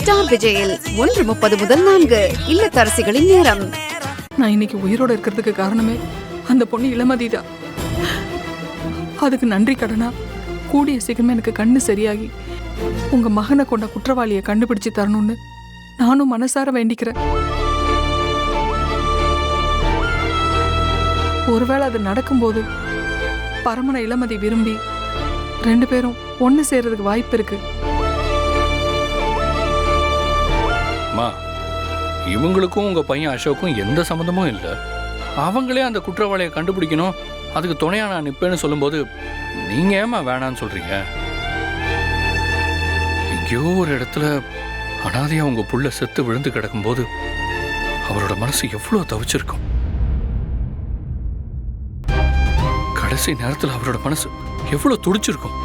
Star விஜயில் 1:30 முதல் 4 இல்லத்தரசிகளின் நேரம். நான் இன்னைக்கு உயிரோட இருக்கிறதுக்கு காரணமே அந்த பொண்ணு இளமதி தான். அதுக்கு நன்றி கடனா கூடிய சீக்கிரமே எனக்கு கண்ணு சரியாகி உங்க மகனை கொண்ட குற்றவாளியை கண்டுபிடிச்சு தரணும்னு நானும் மனசார வேண்டிக்கிறேன். ஒருவேளை அது நடக்கும்போது பரமனை இளமதி விரும்பி 2 பேரும் ஒண்ணு சேர்றதுக்கு வாய்ப்பு இருக்கு. இவங்களுக்கும் உங்க பையன் அசோக்கும் எந்த சம்மந்தமும் இல்லை. அவங்களே அந்த குற்றவாளியை கண்டுபிடிக்கணும், அதுக்கு துணையா நான் நிற்பேன்னு சொல்லும்போது நீங்க ஏமா வேணான்னு சொல்றீங்க? எங்கேயோ ஒரு இடத்துல அனாதையா உங்க புள்ள செத்து விழுந்து கிடக்கும்போது அவரோட மனசு எவ்வளவு தவிச்சிருக்கும். கடைசி நேரத்தில் அவரோட மனசு எவ்வளவு துடிச்சிருக்கும்.